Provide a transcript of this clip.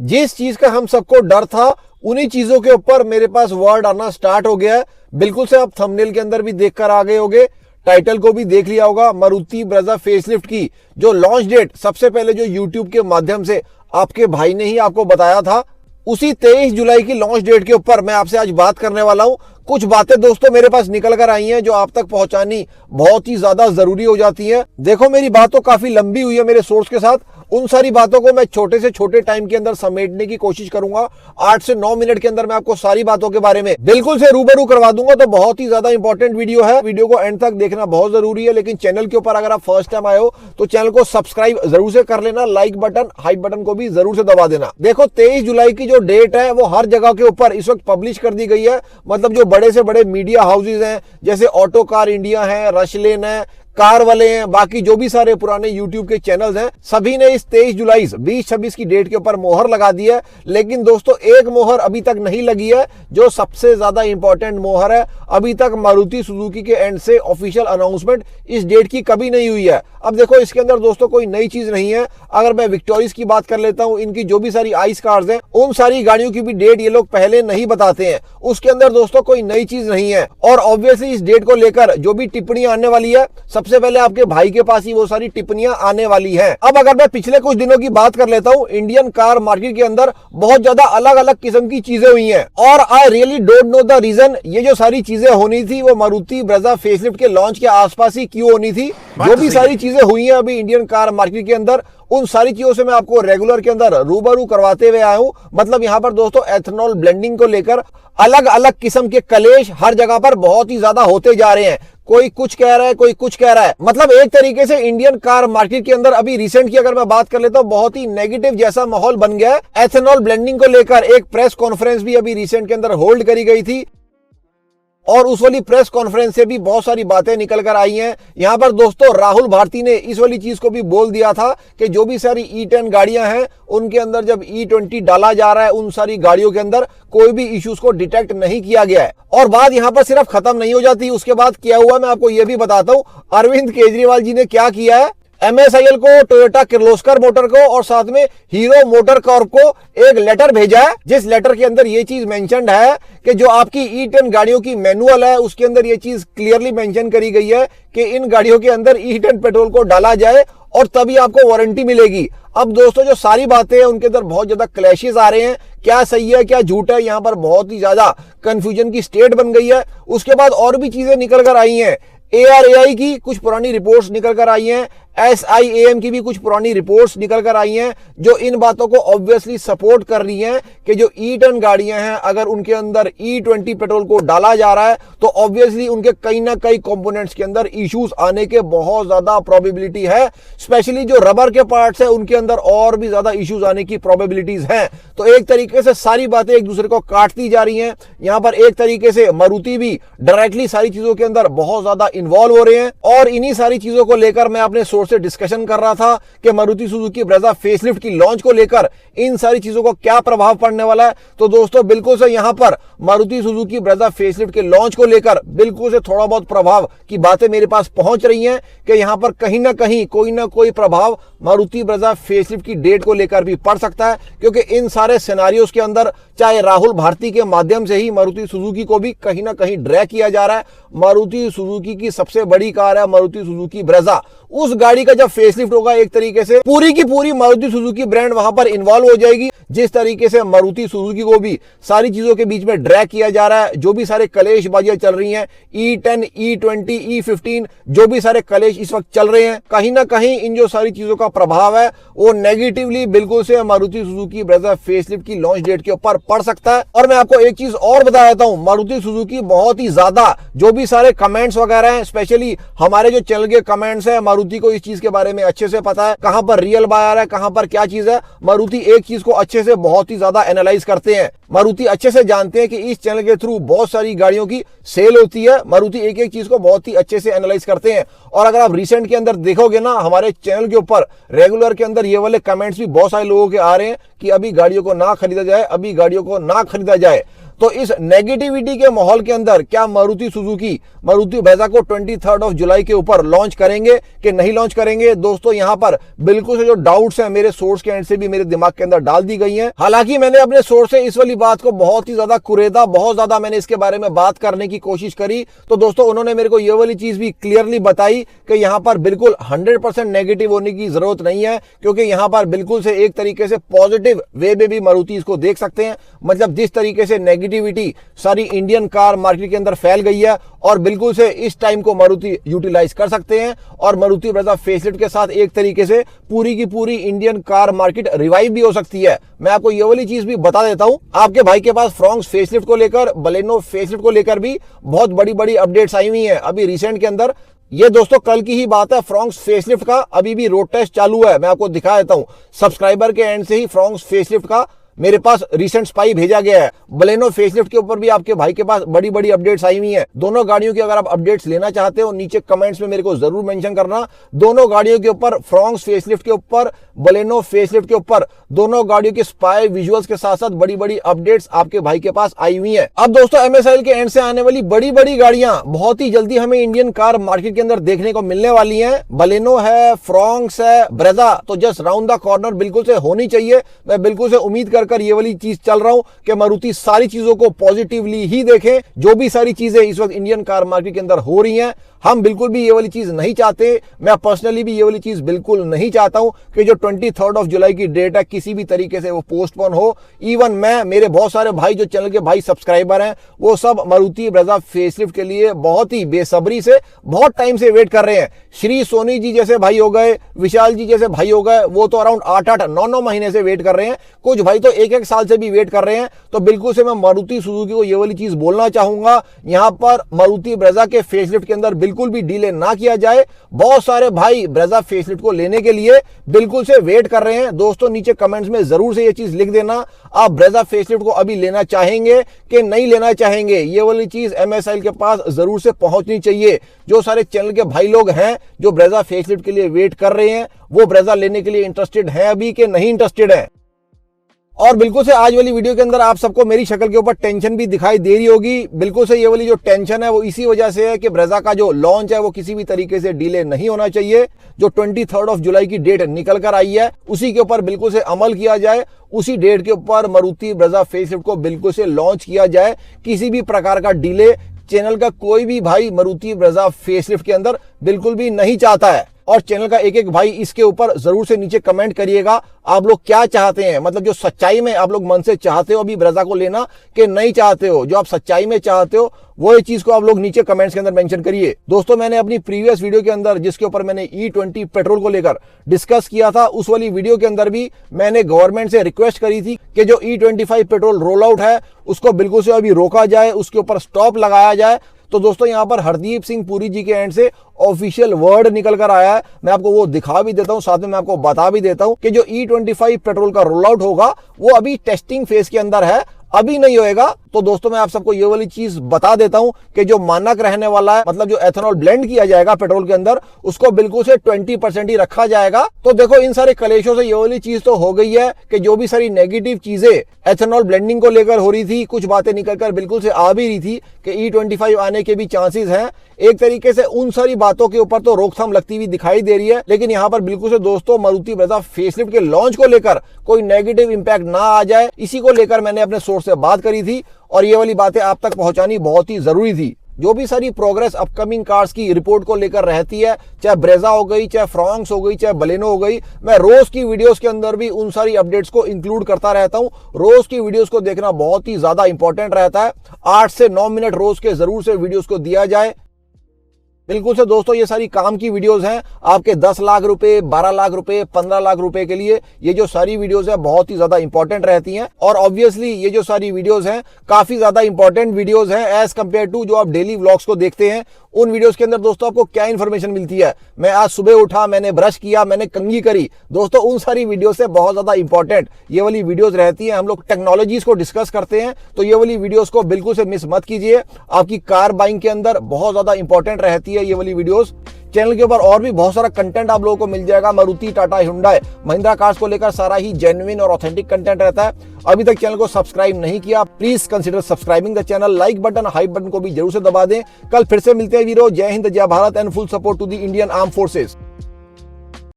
जिस चीज का हम सबको डर था उन्हीं चीजों के ऊपर मेरे पास वर्ड आना स्टार्ट हो गया है। बिल्कुल से आप थंबनेल के अंदर भी देखकर आ गए होंगे, टाइटल को भी देख लिया होगा। मारुति ब्रेज़ा फेसलिफ्ट की जो लॉन्च डेट सबसे पहले जो यूट्यूब के माध्यम से आपके भाई ने ही आपको बताया था, उसी 23 जुलाई की लॉन्च डेट के ऊपर मैं आपसे आज बात करने वाला हूं। कुछ बातें दोस्तों मेरे पास निकल कर आई हैं जो आप तक पहुंचानी बहुत ही ज्यादा जरूरी हो जाती है। देखो मेरी बात तो काफी लंबी हुई है मेरे सोर्स के साथ, उन सारी बातों को मैं छोटे से छोटे टाइम के अंदर समेटने की कोशिश करूंगा। 8 से 9 मिनट के अंदर मैं आपको सारी बातों के बारे में बिल्कुल से रूबरू करवा दूंगा। तो बहुत ही ज्यादा इंपॉर्टेंट वीडियो है, वीडियो को एंड तक देखना बहुत जरूरी है। लेकिन चैनल के ऊपर अगर आप फर्स्ट टाइम आए हो तो चैनल को सब्सक्राइब जरूर से कर लेना, लाइक बटन हाइप बटन को भी जरूर से दबा देना। देखो 23 जुलाई की जो डेट है वो हर जगह के ऊपर इस वक्त पब्लिश कर दी गई है। मतलब जो बड़े से बड़े मीडिया हाउसेज हैं जैसे ऑटो कार इंडिया है, रशलेन है, कार वाले हैं, बाकी जो भी सारे पुराने यूट्यूब के चैनल्स हैं, सभी ने इस 23 जुलाई 2026 की डेट के ऊपर मोहर लगा दी है। लेकिन दोस्तों एक मोहर अभी तक नहीं लगी है जो सबसे ज्यादा इंपॉर्टेंट मोहर है। अभी तक मारुति सुजुकी के एंड से ऑफिशियल अनाउंसमेंट इस डेट की कभी नहीं हुई है। अब देखो इसके अंदर दोस्तों कोई नई चीज नहीं है। अगर मैं विक्टोरियस की बात कर लेता हूं, इनकी जो भी सारी आइस कार्स हैं उन सारी गाड़ियों की भी डेट ये लोग पहले नहीं बताते हैं। उसके अंदर दोस्तों कोई नई चीज नहीं है। और ऑब्वियसली इस डेट को लेकर जो भी टिप्पणियां आने वाली है, सबसे पहले आपके भाई के पास ही वो सारी टिप्पणियां आने वाली हैं। अब अगर मैं पिछले कुछ दिनों की बात कर लेता हूं, इंडियन कार मार्केट के अंदर बहुत ज्यादा अलग अलग किस्म की चीजें हुई हैं और I really don't know the reason. ये जो सारी चीजें होनी थी वो मारुति ब्रेज़ा फेसलिफ्ट के लॉन्च के आसपास ही क्यों होनी थी। जो भी सारी चीजें हुई हैं अभी इंडियन कार मार्केट के अंदर, उन सारी चीजों से मैं आपको रेगुलर के अंदर रूबरू करवाते हुए आया हूं। मतलब यहां पर दोस्तों एथेनॉल ब्लेंडिंग को लेकर अलग अलग किस्म के कलेश हर जगह पर बहुत ही ज्यादा होते जा रहे हैं। कोई कुछ कह रहा है, कोई कुछ कह रहा है। मतलब एक तरीके से इंडियन कार मार्केट के अंदर अभी रिसेंट की अगर मैं बात कर लेता हूं, बहुत ही नेगेटिव जैसा माहौल बन गया है। एथेनॉल ब्लेंडिंग को लेकर एक प्रेस कॉन्फ्रेंस भी अभी रिसेंट के अंदर होल्ड करी गई थी और उस वाली प्रेस कॉन्फ्रेंस से भी बहुत सारी बातें निकल कर आई हैं। यहां पर दोस्तों राहुल भारती ने इस वाली चीज को भी बोल दिया था कि जो भी सारी E10 गाड़ियां हैं उनके अंदर जब E20 डाला जा रहा है, उन सारी गाड़ियों के अंदर कोई भी इश्यूज को डिटेक्ट नहीं किया गया है। और बात यहां पर सिर्फ खत्म नहीं हो जाती, उसके बाद क्या हुआ मैं आपको यह भी बताता हूं। अरविंद केजरीवाल जी ने क्या किया है, MSIL को, टोयोटा किर्लोस्कर मोटर को और साथ में हीरो मोटर कॉर्प को एक लेटर भेजा है, जिस लेटर के अंदर ये चीज मेंशन्ड है कि जो आपकी E10 गाड़ियों की मैनुअल है उसके अंदर ये चीज क्लियरली मेंशन करी गई है कि इन गाड़ियों के अंदर E10 पेट्रोल को डाला जाए और तभी आपको वारंटी मिलेगी। अब दोस्तों जो सारी बातें हैं उनके अंदर बहुत ज्यादा क्लैशेस आ रहे हैं, क्या सही है क्या झूठ है, यहाँ पर बहुत ही ज्यादा कंफ्यूजन की स्टेट बन गई है। उसके बाद और भी चीजें निकल कर आई हैं। ARAI की कुछ पुरानी रिपोर्ट्स निकल कर आई हैं, SIAM की भी कुछ पुरानी रिपोर्ट्स निकल कर आई हैं जो इन बातों को ऑब्वियसली सपोर्ट कर रही हैं कि जो E10 गाड़ियां हैं अगर उनके अंदर E20 पेट्रोल को डाला जा रहा है तो ऑब्वियसली उनके कहीं ना कहीं कंपोनेंट्स के अंदर इश्यूज आने के बहुत ज्यादा प्रोबेबिलिटी है। स्पेशली जो रबर के पार्ट्स है उनके अंदर और भी ज्यादा इश्यूज आने की प्रोबेबिलिटीज हैं। तो एक तरीके से सारी बातें एक दूसरे को काटती जा रही हैं। यहाँ पर एक तरीके से मारुति भी डायरेक्टली सारी चीजों के अंदर बहुत ज्यादा इन्वॉल्व हो रहे हैं और इन्हीं सारी चीजों को लेकर मैं अपने से डिस्कशन कर रहा था कि मारुति सुजुकी ब्रेज़ा फेसलिफ्ट की लॉन्च को लेकर इन सारी चीजों को क्या प्रभाव पड़ने वाला है। तो दोस्तों बिल्कुल से यहां पर मारुति सुजुकी ब्रेज़ा फेसलिफ्ट के लॉन्च को लेकर बिल्कुल से थोड़ा बहुत प्रभाव की बातें मेरे पास पहुंच रही हैं कि यहां पर कहीं ना कोई प्रभाव मारुति ब्रेज़ा फेसलिफ्ट की डेट को लेकर भी पड़ सकता है, क्योंकि इन सारे सिनेरियोस के अंदर चाहे राहुल भारती के माध्यम से ही मारुति सुजुकी को भी कहीं ना कहीं ड्रैग किया जा रहा है। मारुति सुजुकी की सबसे बड़ी कार है मारुति सुजुकी ब्रेज़ा, उस गाड़ी का जब फेसलिफ्ट होगा एक तरीके से पूरी की पूरी मारुति सुजुकी ब्रांड वहां पर इन्वॉल्व हो जाएगी। जिस तरीके से मारुति सुजुकी को भी सारी चीजों के बीच में ड्रैग किया जा रहा है, जो भी सारे कलेशबाजियां चल रही हैं, E10, E20, E15 जो भी सारे कलेश इस वक्त चल रहे हैं, कहीं ना कहीं इन जो सारी चीजों का प्रभाव है वो नेगेटिवली बिल्कुल से मारुति सुजुकी ब्रेज़ा फेसलिफ्ट की लॉन्च डेट के ऊपर पड़ सकता है। और मैं आपको एक चीज और बता देता हूं, मारुति सुजुकी बहुत ही ज्यादा जो भी सारे कमेंट्स वगैरह हैं, स्पेशली हमारे जो चैनल के कमेंट्स है, मारुति को इस चीज के बारे में अच्छे से पता है कहां पर रियल बायर है, कहां पर क्या चीज है। मारुति एक चीज को अच्छे से बहुत ही ज्यादा एनालाइज करते हैं। मारुति अच्छे से जानते हैं कि इस चैनल के थ्रू बहुत सारी गाड़ियों की सेल होती है। मारुति एक एक चीज को बहुत ही अच्छे से एनालाइज करते हैं। और अगर आप रिसेंट के अंदर देखोगे ना, हमारे चैनल के ऊपर रेगुलर के अंदर ये वाले कमेंट्स भी बहुत सारे लोगों के आ रहे हैं कि अभी गाड़ियों को ना खरीदा जाए, अभी गाड़ियों को ना खरीदा जाए। तो इस नेगेटिविटी के माहौल के अंदर क्या मारुति सुजुकी मारुति ब्रेजा को 23 जुलाई के ऊपर लॉन्च करेंगे कि नहीं लॉन्च करेंगे? दोस्तों यहां पर बिल्कुल से जो डाउट्स हैं मेरे सोर्स के एंड से भी मेरे दिमाग के अंदर डाल दी गई हैं। हालांकि मैंने अपने सोर्स से इस वाली बात को बहुत ही ज्यादा कुरेदा, बहुत ज्यादा मैंने इसके बारे में बात करने की कोशिश करी, तो दोस्तों उन्होंने मेरे को ये वाली चीज भी क्लियरली बताई कि यहां पर बिल्कुल 100% नेगेटिव होने की जरूरत नहीं है, क्योंकि यहां पर बिल्कुल से एक तरीके से पॉजिटिव वे में भी मारुति इसको देख सकते हैं। मतलब जिस तरीके से नेगेटिविटी सारी इंडियन कार मार्केट के अंदर फैल गई है, और बिल्कुल से इस टाइम को मारुति यूटिलाइज कर सकते हैं, और मारुति ब्रेजा फेसलिफ्ट के साथ एक तरीके से पूरी की पूरी इंडियन कार मार्केट रिवाइव भी हो सकती है। मैं आपको ये वाली चीज भी बता देता हूं, आपके भाई के पास फ्रॉन्क्स फेसलिफ्ट को लेकर, बलेनो फेसलिफ्ट को लेकर भी बहुत बड़ी बड़ी अपडेट्स आई हुई हैं अभी रिसेंट के अंदर। ये दोस्तों कल की ही बात है, फ्रॉन्क्स फेसलिफ्ट का अभी भी रोड टेस्ट चालू है। मैं आपको दिखा देता हूं, सब्सक्राइबर के एंड से ही फ्रॉन्क्स फेसलिफ्ट का मेरे पास रिसेंट स्पाई भेजा गया है। बलेनो फेसलिफ्ट के ऊपर भी आपके भाई के पास बड़ी बड़ी अपडेट्स आई हुई हैं। दोनों गाड़ियों की अगर आप अपडेट्स लेना चाहते हो, नीचे कमेंट्स में मेरे को जरूर मेंशन करना। दोनों गाड़ियों के ऊपर, फ्रॉन्क्स फेसलिफ्ट के ऊपर, बलेनो फेसलिफ्ट के ऊपर, दोनों गाड़ियों के स्पाई विजुअल्स के साथ साथ बड़ी बड़ी अपडेट्स आपके भाई के पास आई हुई है। अब दोस्तों MSIL के एंड से आने वाली बड़ी बड़ी गाड़ियां बहुत ही जल्दी हमें इंडियन कार मार्केट के अंदर देखने को मिलने वाली हैं। बलेनो है, फ्रॉन्क्स है, ब्रेजा तो जस्ट राउंड द कॉर्नर बिल्कुल से होनी चाहिए। मैं बिल्कुल से उम्मीद कर ये वाली चीज चल रहा हूं कि मारुति सारी चीजों को पॉजिटिवली ही देखें। जो भी सारी चीजें इस वक्त इंडियन कार मार्केट के अंदर हो रही हैं, हम बिल्कुल भी ये वाली चीज नहीं चाहते। मैं पर्सनली भी ये वाली चीज बिल्कुल नहीं चाहता हूं कि जो 23 जुलाई की डेट है किसी भी तरीके से वो पोस्टपोन हो। इवन मैं, मेरे बहुत सारे भाई जो चैनल के भाई सब्सक्राइबर हैं, वो सब मारुति ब्रेजा फेसलिफ्ट के लिए बहुत ही बेसब्री से बहुत टाइम से वेट कर रहे हैं। श्री सोनी जी जैसे भाई हो गए, विशाल जी जैसे भाई हो गए, वो तो अराउंड 8-8, 9-9 महीने से वेट कर रहे हैं। कुछ भाई तो 1-1 साल से भी वेट कर रहे हैं। तो बिल्कुल से मैं मारुति सुजुकी को ये वाली चीज बोलना चाहूंगा, यहां पर मारुति ब्रेजा के फेसलिफ्ट के अंदर बिल्कुल भी डिले ना किया जाए। बहुत सारे भाई ब्रेजा फेसलिफ्ट को लेने के लिए बिल्कुल से वेट कर रहे हैं। दोस्तों नीचे कमेंट्स में जरूर से ये चीज लिख देना, आप ब्रेजा फेसलिफ्ट को अभी लेना चाहेंगे कि नहीं लेना चाहेंगे। ये वाली चीज MSIL के पास जरूर से पहुंचनी चाहिए। जो सारे चैनल के भाई लोग हैं जो ब्रेजा फेसलिफ्ट के लिए वेट कर रहे हैं, वो ब्रेजा लेने के लिए इंटरेस्टेड हैं अभी कि नहीं इंटरेस्टेड है। और बिल्कुल से आज वाली वीडियो के अंदर आप सबको मेरी शक्ल के ऊपर टेंशन भी दिखाई दे रही होगी। बिल्कुल से ये वाली जो टेंशन है वो इसी वजह से है कि ब्रेजा का जो लॉन्च है वो किसी भी तरीके से डिले नहीं होना चाहिए। जो 23 जुलाई की डेट निकल कर आई है उसी के ऊपर बिल्कुल से अमल किया जाए। उसी डेट के ऊपर मारुति ब्रेजा फेसलिफ्ट को बिल्कुल से लॉन्च किया जाए। किसी भी प्रकार का डिले चैनल का कोई भी भाई मारुति ब्रेजा फेसलिफ्ट के अंदर बिल्कुल भी नहीं चाहता है। और चैनल का एक एक भाई इसके ऊपर जरूर से नीचे कमेंट करिएगा, आप लोग क्या चाहते हैं। मतलब जो सच्चाई में आप लोग मन से चाहते हो अभी ब्रेजा को लेना कि नहीं चाहते हो। जो आप सच्चाई में चाहते हो वो ये चीज को आप लोग नीचे कमेंट्स के अंदर मेंशन करिए। दोस्तों मैंने अपनी प्रीवियस वीडियो के अंदर जिसके ऊपर मैंने E20 पेट्रोल को लेकर डिस्कस किया था, उस वाली वीडियो के अंदर भी मैंने गवर्नमेंट से रिक्वेस्ट करी थी कि जो E25 पेट्रोल रोल आउट है उसको बिल्कुल से अभी रोका जाए, उसके ऊपर स्टॉप लगाया जाए। तो दोस्तों यहां पर हरदीप सिंह पुरी जी के एंड से ऑफिशियल वर्ड निकल कर आया है। मैं आपको वो दिखा भी देता हूं, साथ में मैं आपको बता भी देता हूं कि जो E25 पेट्रोल का रोल आउट होगा वो अभी टेस्टिंग फेज के अंदर है, अभी नहीं होएगा। तो दोस्तों मैं आप सबको ये वाली चीज बता देता हूं कि जो मानक रहने वाला है, मतलब जो एथेनॉल ब्लेंड किया जाएगा पेट्रोल के अंदर, उसको बिल्कुल से 20% ही रखा जाएगा। तो देखो इन सारे कलेशों से ये वाली चीज तो हो गई है कि जो भी सारी नेगेटिव चीजें एथेनॉल ब्लेंडिंग को लेकर हो रही थी, कुछ बातें निकलकर बिल्कुल से आ भी रही थी कि E25 आने के भी चांसेस हैं। एक तरीके से उन सारी बातों के ऊपर तो रोकथाम लगती हुई दिखाई दे रही है, लेकिन यहाँ पर बिल्कुल से दोस्तों मारुति ब्रेजा फेसलिफ्ट के लॉन्च को लेकर कोई नेगेटिव इंपैक्ट ना आ जाए, इसी को लेकर मैंने अपने सोर्स से बात करी थी और ये वाली बातें आप तक पहुंचानी बहुत ही जरूरी थी। जो भी सारी प्रोग्रेस अपकमिंग कार्स की रिपोर्ट को लेकर रहती है, चाहे ब्रेजा हो गई, चाहे फ्रॉन्क्स हो गई, चाहे बलेनो हो गई, मैं रोज की वीडियोस के अंदर भी उन सारी अपडेट्स को इंक्लूड करता रहता हूं। रोज की वीडियोस को देखना बहुत ही ज्यादा इंपॉर्टेंट रहता है। 8 से 9 मिनट रोज के जरूर से वीडियोस को दिया जाए। बिल्कुल से दोस्तों ये सारी काम की वीडियोस हैं, आपके 10 लाख रुपए, 12 लाख रुपए, 15 लाख रुपए के लिए ये जो सारी वीडियोस है बहुत ही ज्यादा इंपॉर्टेंट रहती हैं। और ऑब्वियसली ये जो सारी वीडियोस हैं काफी ज्यादा इंपॉर्टेंट वीडियोस हैं एज कंपेयर टू जो आप डेली व्लॉग्स को देखते हैं। उन वीडियोस के अंदर दोस्तों आपको क्या इंफॉर्मेशन मिलती है, मैं आज सुबह उठा, मैंने ब्रश किया, मैंने कंघी करी, दोस्तों उन सारी वीडियो से बहुत ज्यादा इंपॉर्टेंट ये वाली वीडियोस रहती है। हम लोग टेक्नोलॉजीज को डिस्कस करते हैं, तो ये वाली वीडियोस को बिल्कुल से मिस मत कीजिए। आपकी कार बाइंग के अंदर बहुत ज्यादा इंपॉर्टेंट रहती है ये वाली वीडियोस, चैनल के ऊपर और भी बहुत सारा कंटेंट आप लोगों को मिल जाएगा। मारुति, टाटा, हुंडई, महिंद्रा कार्स को लेकर सारा ही जेन्युइन और ऑथेंटिक कंटेंट रहता है। अभी तक चैनल को सब्सक्राइब नहीं किया, please consider subscribing the channel. Like button, hype button को भी जरूर से दबा दें। कल फिर से मिलते हैं वीरो। जय हिंद, जय Bharat and full support to the Indian arm forces.